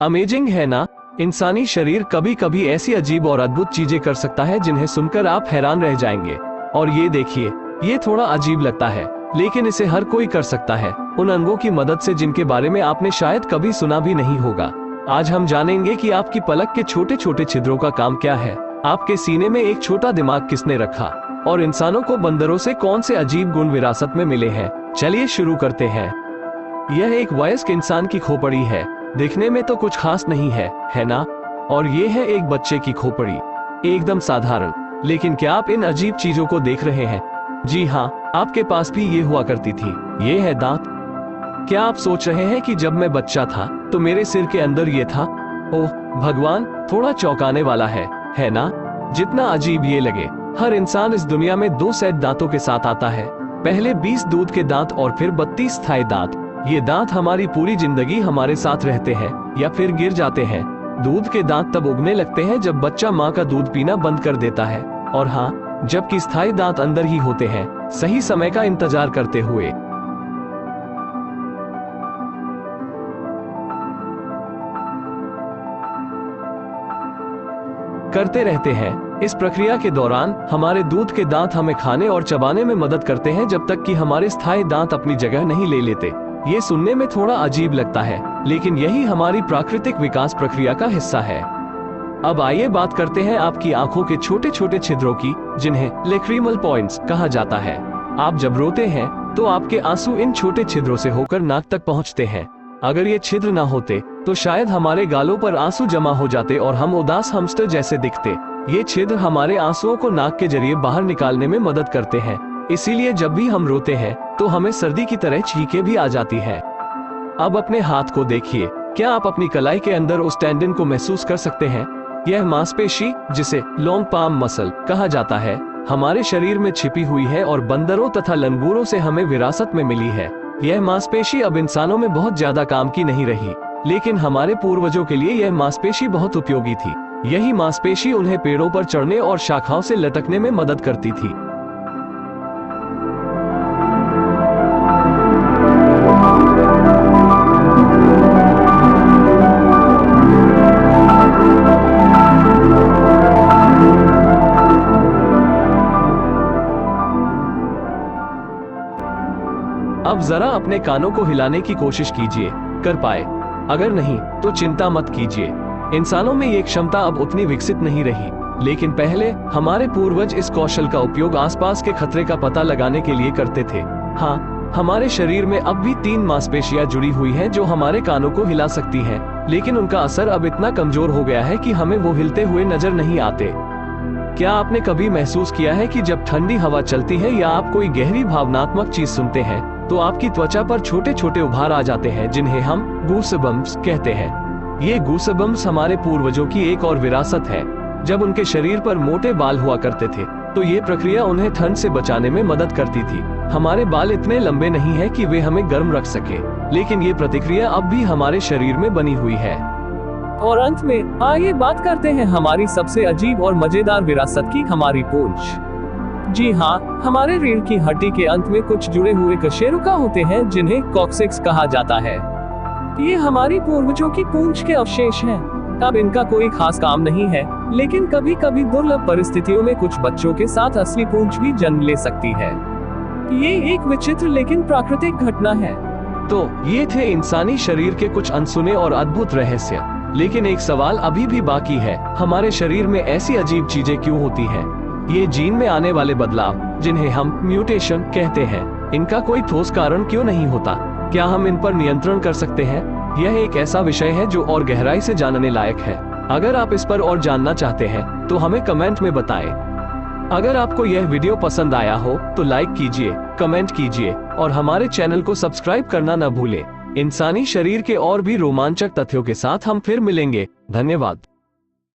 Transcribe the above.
Amazing है ना। इंसानी शरीर कभी कभी ऐसी अजीब और अद्भुत चीजें कर सकता है जिन्हें सुनकर आप हैरान रह जाएंगे। और ये देखिए, ये थोड़ा अजीब लगता है, लेकिन इसे हर कोई कर सकता है, उन अंगों की मदद से जिनके बारे में आपने शायद कभी सुना भी नहीं होगा। आज हम जानेंगे कि आपकी पलक के छोटे छोटे छिद्रों का काम क्या है, आपके सीने में एक छोटा दिमाग किसने रखा, और इंसानों को बंदरों से कौन से अजीब गुण विरासत में मिले हैं। चलिए शुरू करते हैं। यह एक वयस्क इंसान की खोपड़ी है। दिखने में तो कुछ खास नहीं है ना? और ये है एक बच्चे की खोपड़ी, एकदम साधारण। लेकिन क्या आप इन अजीब चीजों को देख रहे हैं? जी हाँ, आपके पास भी ये हुआ करती थी। ये है दांत। क्या आप सोच रहे हैं कि जब मैं बच्चा था तो मेरे सिर के अंदर ये था? ओह भगवान, थोड़ा चौंकाने वाला है ना? जितना अजीब ये लगे, हर इंसान इस दुनिया में 2 सेट दांतों के साथ आता है। पहले 20 दूध के दांत और फिर 32 स्थायी दांत। ये दांत हमारी पूरी जिंदगी हमारे साथ रहते हैं या फिर गिर जाते हैं। दूध के दांत तब उगने लगते हैं जब बच्चा माँ का दूध पीना बंद कर देता है। और हाँ, जबकि स्थायी दांत अंदर ही होते हैं, सही समय का इंतजार करते हुए। करते रहते हैं। इस प्रक्रिया के दौरान हमारे दूध के दांत हमें खाने और चबाने में मदद करते हैं जब तक कि हमारे स्थायी दांत अपनी जगह नहीं ले लेते। ये सुनने में थोड़ा अजीब लगता है, लेकिन यही हमारी प्राकृतिक विकास प्रक्रिया का हिस्सा है। अब आइए बात करते हैं आपकी आंखों के छोटे छोटे छिद्रों की, जिन्हें लेक्रीमल पॉइंट्स कहा जाता है। आप जब रोते हैं तो आपके आंसू इन छोटे छिद्रों से होकर नाक तक पहुंचते हैं। अगर ये छिद्र ना होते तो शायद हमारे गालों पर आंसू जमा हो जाते और हम उदास हमस्टर जैसे दिखते। ये छिद्र हमारे आंसुओं को नाक के जरिए बाहर निकालने में मदद करते हैं। इसीलिए जब भी हम रोते हैं तो हमें सर्दी की तरह छींकें भी आ जाती है। अब अपने हाथ को देखिए। क्या आप अपनी कलाई के अंदर उस टेंडन को महसूस कर सकते हैं? यह मांसपेशी, जिसे लॉन्ग पाम मसल कहा जाता है, हमारे शरीर में छिपी हुई है और बंदरों तथा लंगूरों से हमें विरासत में मिली है। यह मांसपेशी अब इंसानों में बहुत ज्यादा काम की नहीं रही, लेकिन हमारे पूर्वजों के लिए यह मांसपेशी बहुत उपयोगी थी। यही मांसपेशी उन्हें पेड़ों पर चढ़ने और शाखाओं से लटकने में मदद करती थी। अब जरा अपने कानों को हिलाने की कोशिश कीजिए, कर पाए? अगर नहीं तो चिंता मत कीजिए। इंसानों में ये क्षमता अब उतनी विकसित नहीं रही, लेकिन पहले हमारे पूर्वज इस कौशल का उपयोग आसपास के खतरे का पता लगाने के लिए करते थे। हाँ, हमारे शरीर में अब भी 3 मांसपेशियां जुड़ी हुई हैं जो हमारे कानों को हिला सकती हैं, लेकिन उनका असर अब इतना कमजोर हो गया है कि हमें वो हिलते हुए नजर नहीं आते। क्या आपने कभी महसूस किया है कि जब ठंडी हवा चलती है या आप कोई गहरी भावनात्मक चीज सुनते हैं तो आपकी त्वचा पर छोटे छोटे उभार आ जाते हैं, जिन्हें हम गूसबम्प्स कहते हैं? ये गूसबम्प्स हमारे पूर्वजों की एक और विरासत है। जब उनके शरीर पर मोटे बाल हुआ करते थे तो ये प्रक्रिया उन्हें ठंड से बचाने में मदद करती थी। हमारे बाल इतने लंबे नहीं है कि वे हमें गर्म रख सके, लेकिन ये प्रतिक्रिया अब भी हमारे शरीर में बनी हुई है। और अंत में आइए बात करते हैं हमारी सबसे अजीब और मजेदार विरासत की, हमारी पूंछ। जी हाँ, हमारे रीढ़ की हड्डी के अंत में कुछ जुड़े हुए कशेरुका होते हैं जिन्हें कॉक्सिक्स कहा जाता है। ये हमारी पूर्वजों की पूंछ के अवशेष हैं। अब इनका कोई खास काम नहीं है, लेकिन कभी कभी दुर्लभ परिस्थितियों में कुछ बच्चों के साथ असली पूंछ भी जन्म ले सकती है। ये एक विचित्र लेकिन प्राकृतिक घटना है। तो ये थे इंसानी शरीर के कुछ अनसुने और अद्भुत रहस्य। लेकिन एक सवाल अभी भी बाकी है, हमारे शरीर में ऐसी अजीब चीजें क्यों होती हैं? ये जीन में आने वाले बदलाव, जिन्हें हम म्यूटेशन कहते हैं, इनका कोई ठोस कारण क्यों नहीं होता? क्या हम इन पर नियंत्रण कर सकते हैं? यह एक ऐसा विषय है जो और गहराई से जानने लायक है। अगर आप इस पर और जानना चाहते हैं तो हमें कमेंट में बताएं। अगर आपको यह वीडियो पसंद आया हो तो लाइक कीजिए, कमेंट कीजिए और हमारे चैनल को सब्सक्राइब करना न भूलें। इंसानी शरीर के और भी रोमांचक तथ्यों के साथ हम फिर मिलेंगे। धन्यवाद।